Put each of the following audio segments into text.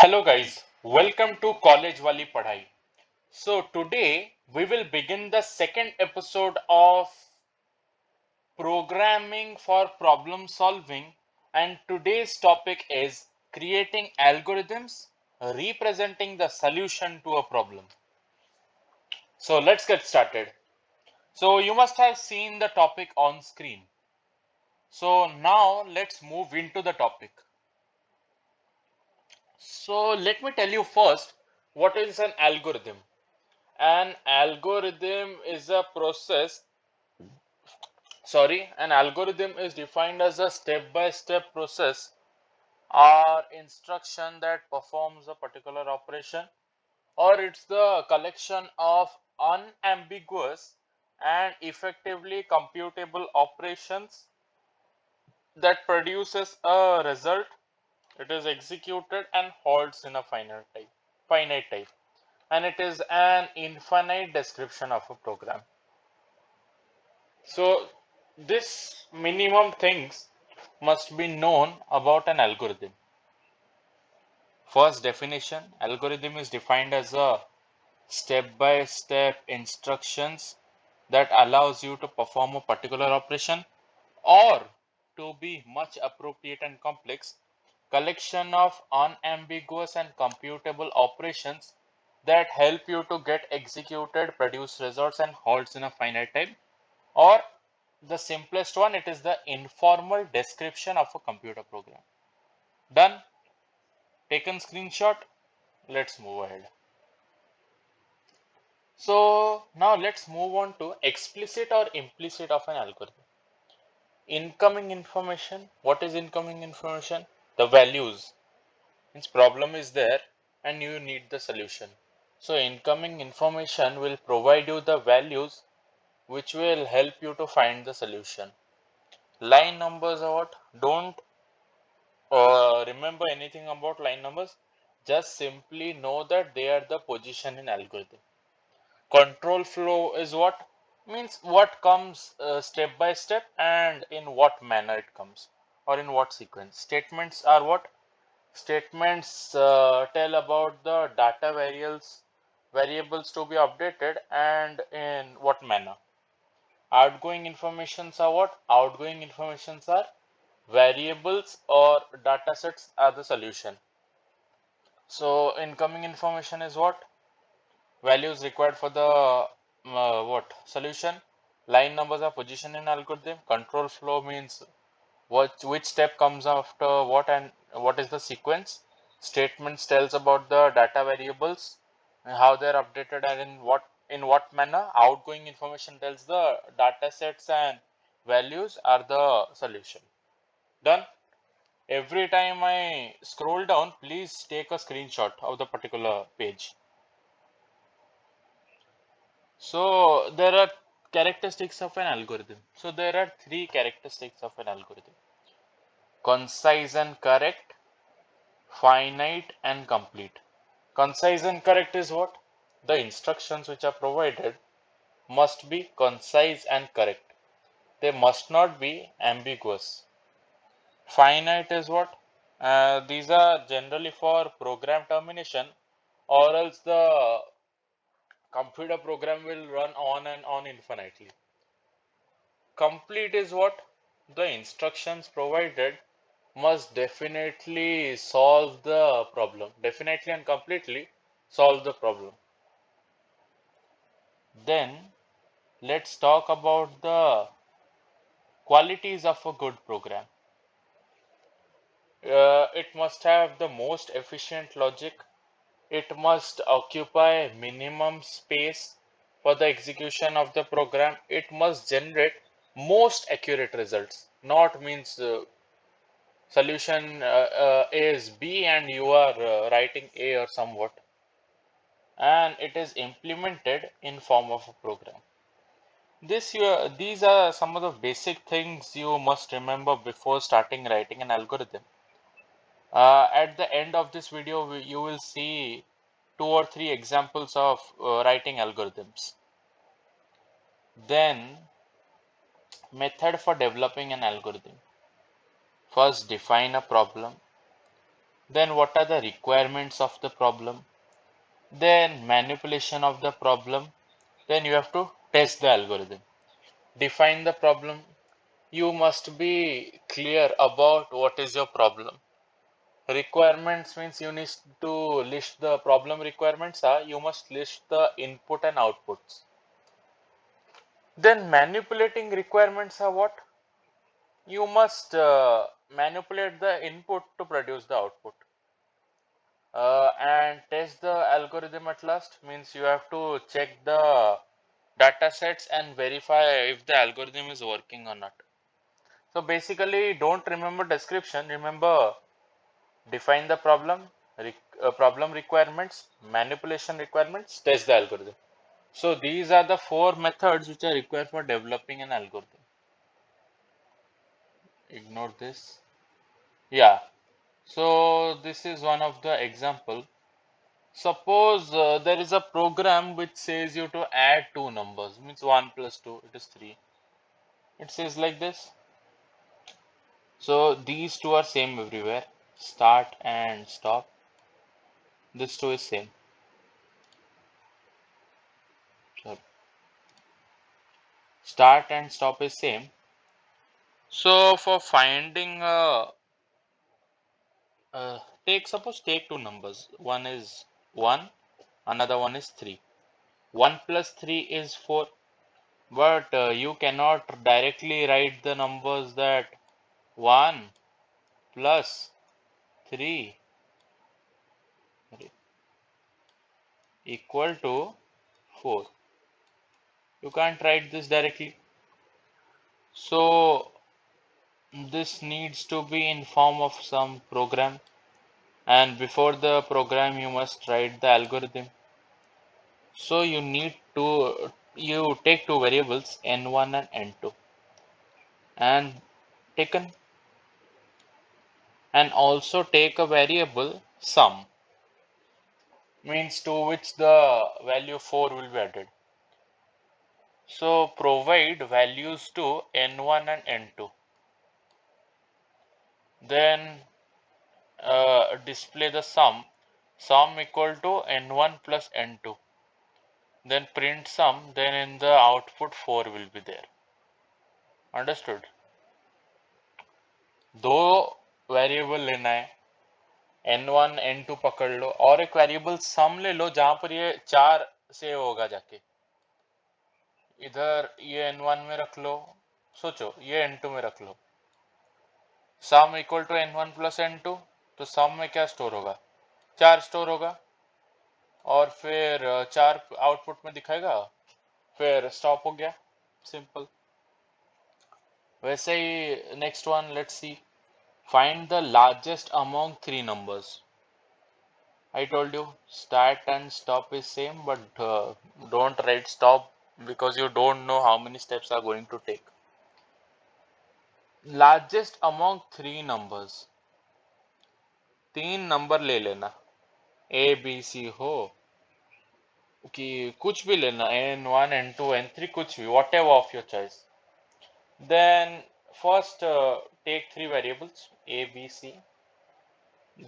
Hello guys, welcome to Collegewali PADHAI. So today we will begin the second episode of programming for problem solving, and today's topic is creating algorithms representing the solution to a problem. So let's get started. So you must have seen the topic on screen. So now let's move into the topic. So let me tell you first what is an algorithm. An algorithm is a process, an algorithm is defined as a step-by-step process or instruction that performs a particular operation, or it's the collection of unambiguous and effectively computable operations that produces a result. It is executed and holds in a finite type, and it is an infinite description of a program. So this minimum things must be known about an algorithm. First definition, algorithm is defined as a step-by-step instructions that allows you to perform a particular operation, or to be much appropriate and complex, collection of unambiguous and computable operations that help you to get executed, produce results and holds in a finite time. Or the simplest one, it is the informal description of a computer program. Done. Taken screenshot. Let's move ahead. So now let's move on to explicit or implicit of an algorithm. Incoming information. What is incoming information? The values. Means problem is there and you need the solution. So incoming information will provide you the values which will help you to find the solution. Line numbers are what? Don't remember anything about line numbers. Just simply know that they are the position in algorithm. Control flow is what? Means what comes step by step and in what manner it comes or in what sequence. Statements are what? Statements tell about the data variables to be updated and in what manner. Outgoing informations are what? Outgoing informations are variables or data sets are the solution. So incoming information is what? Values required for the what? Solution. Line numbers are position in algorithm. Control flow means which step comes after what and what is the sequence. Statements tells about the data variables and how they're updated and in what manner. Outgoing information tells the data sets and values are the solution. Done. Every time I scroll down, please take a screenshot of the particular page. So there are characteristics of an algorithm. So there are three characteristics of an algorithm: concise and correct, finite and complete. Concise and correct is what? The instructions which are provided must be concise and correct. They must not be ambiguous. Finite is what? These are generally for program termination, or else the computer program will run on and on infinitely. Complete is what? The instructions provided must definitely solve the problem. Definitely and completely solve the problem. Then let's talk about the qualities of a good program. It must have the most efficient logic. It must occupy minimum space for the execution of the program. It must generate most accurate results. Not means solution A is B and you are writing A or somewhat. And it is implemented in form of a program. These are some of the basic things you must remember before starting writing an algorithm. At the end of this video, you will see two or three examples of writing algorithms. Then, method for developing an algorithm. First, define a problem. Then what are the requirements of the problem? Then manipulation of the problem. Then you have to test the algorithm. Define the problem. You must be clear about what is your problem. Requirements means you need to list the problem requirements are you must list the input and outputs. Then manipulating requirements are what? You must manipulate the input to produce the output. And test the algorithm at last means you have to check the data sets and verify if the algorithm is working or not. So basically, don't remember description, remember define the problem, problem requirements, manipulation requirements, test the algorithm. So these are the four methods which are required for developing an algorithm. Ignore this. Yeah. So this is one of the example. Suppose there is a program which says you to add two numbers, means 1 plus 2, it is 3. It says like this. So these two are same everywhere. Start and stop. This two is same. So start and stop is same. So for finding take two numbers. One is 1, another one is 3. 1 plus 3 is 4. But you cannot directly write the numbers that 1 plus 3 equal to 4. You can't write this directly. So this needs to be in form of some program, and before the program you must write the algorithm. So you take two variables n1 and n2 and taken, and also take a variable sum, means to which the value 4 will be added. So provide values to n1 and n2. Then display the sum equal to n1 plus n2. Then print sum, then in the output 4 will be there. Understood? दो variable लेना है, n1 n2 पकड़ लो और एक variable sum ले लो जहां पर ये 4 से होगा जाके, इधर ये n1 में रख लो, सोचो ये n2 में रख लो, sum equal to n1 plus n2, तो सम में क्या स्टोर होगा, 4 स्टोर होगा और फिर 4 आउटपुट में दिखाएगा, फिर स्टॉप हो गया, सिंपल. वैसे ही next one, let's see, find the largest among three numbers. I told you start and stop is same, but don't write stop because you don't know how many steps are going to take. Largest among three numbers, तीन number ले लेना, A B C हो कि कुछ भी लेना, N1 N2 N3 कुछ भी, whatever of your choice. Then first take three variables A B C,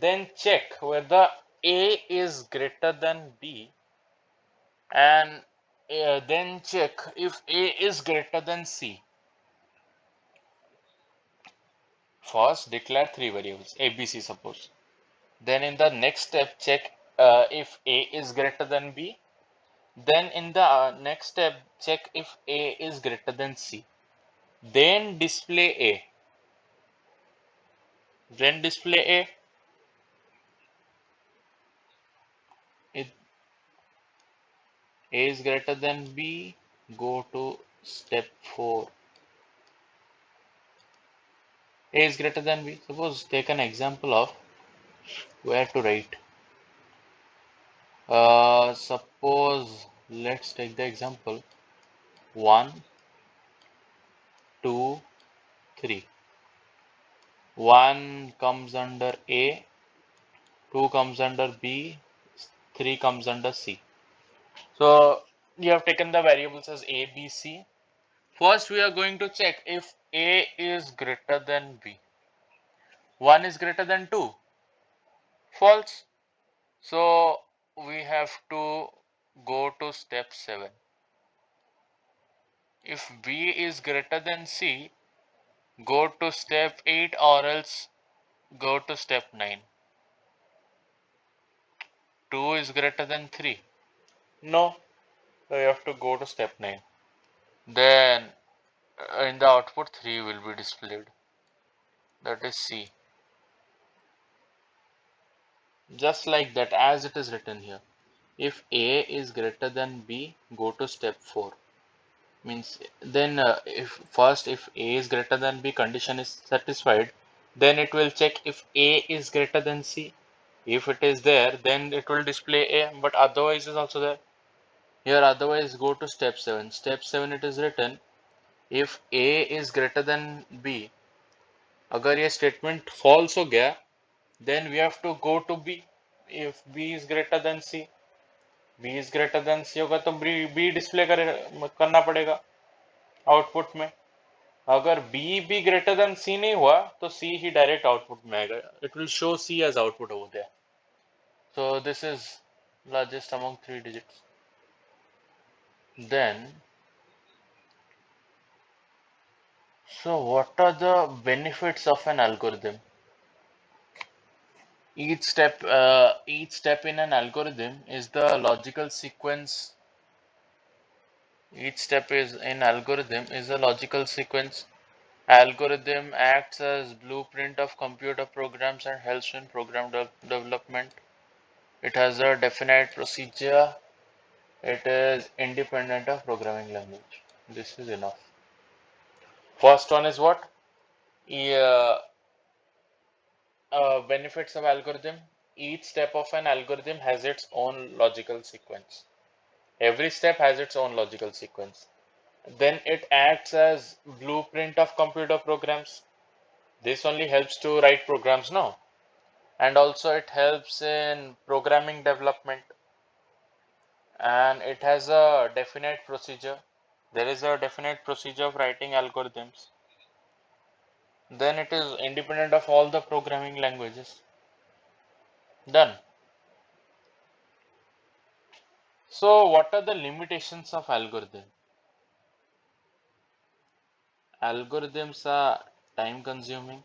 then check whether A is greater than B, and then check if A is greater than C. First declare three variables A, B, C, suppose. Then in the next step check if A is greater than B. Then in the next step check if A is greater than C. Then display A. Then display A. If A is greater than B, go to step 4. A is greater than B. Suppose take an example of where to write. Suppose let's take the example 1, 2, 3. 1 comes under A, 2 comes under B, 3 comes under C. So you have taken the variables as A, B, C. First we are going to check if A is greater than B. 1 is greater than 2. False. So we have to go to step 7. If B is greater than C, go to step 8 or else go to step 9. 2 is greater than 3. No, so you have to go to step 9. Then in the output 3 will be displayed. That is C. Just like that, as it is written here. If A is greater than B, go to step 4. Means then if A is greater than B condition is satisfied, then it will check if A is greater than C. If it is there, then it will display A, but otherwise is also there. Here otherwise go to step 7. Step 7 it is written if A is greater than B, अगर ये statement false हो गया, then we have to go to B. If B is greater than C, B is greater than C होगा तो B display करना पड़ेगा output में. अगर B भी greater than C नहीं हुआ तो C ही डायरेक्ट आउटपुट में आएगा. It will show C as output over there. So this is largest among 3 digits. Then, so what are the benefits of an algorithm? Each step in an algorithm is the logical sequence. Each step is in algorithm is a logical sequence. Algorithm acts as blueprint of computer programs and helps in program development. It has a definite procedure. It is independent of programming language. This is enough. First one is what? Yeah, benefits of algorithm. Each step of an algorithm has its own logical sequence. Every step has its own logical sequence. Then it acts as blueprint of computer programs. This only helps to write programs now. And also it helps in programming development. And it has a definite procedure. There is a definite procedure of writing algorithms. Then it is independent of all the programming languages. Done. So what are the limitations of algorithm? Algorithms are time consuming.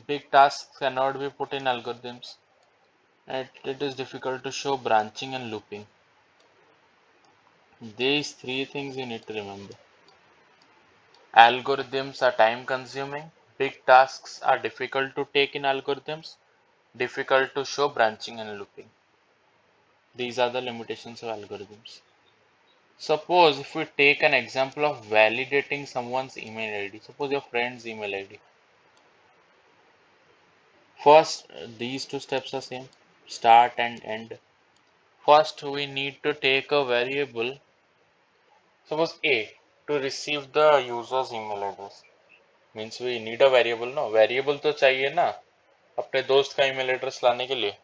Big tasks cannot be put in algorithms. It is difficult to show branching and looping. These 3 things you need to remember. Algorithms are time consuming. Big tasks are difficult to take in algorithms. Difficult to show branching and looping. These are the limitations of algorithms. Suppose if we take an example of validating someone's email ID. Suppose your friend's email ID. First, these 2 steps are same. Start and end. First, we need to take a variable. Suppose A to receive the user's email address. Means we need a variable, no? Variable तो चाहिए ना अपने दोस्त का email address लाने के लिए.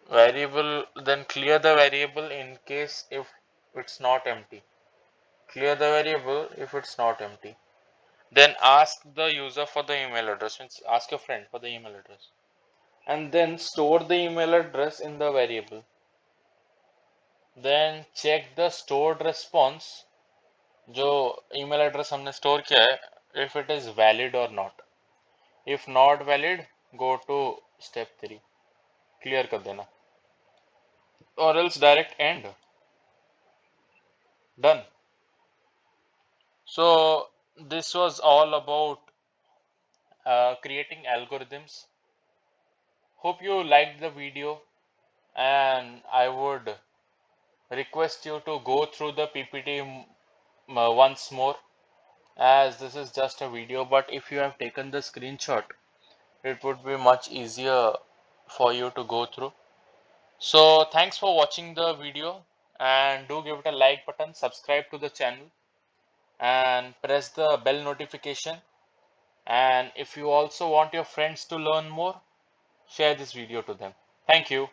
Variable, then clear the variable in case if it's not empty. Clear the variable if it's not empty. Then ask the user for the email address. Means ask your friend for the email address. And then store the email address in the variable. Then check the stored response जो email address हमने store किया है, if it is valid or not. If not valid, go to step 3. Clear कर देना. Or else direct end. Done. So this was all about creating algorithms. Hope you liked the video, and I would request you to go through the PPT once more, as this is just a video, but if you have taken the screenshot, it would be much easier for you to go through. So thanks for watching the video, and do give it a like button, subscribe to the channel, and press the bell notification. And if you also want your friends to learn more, share this video to them. Thank you.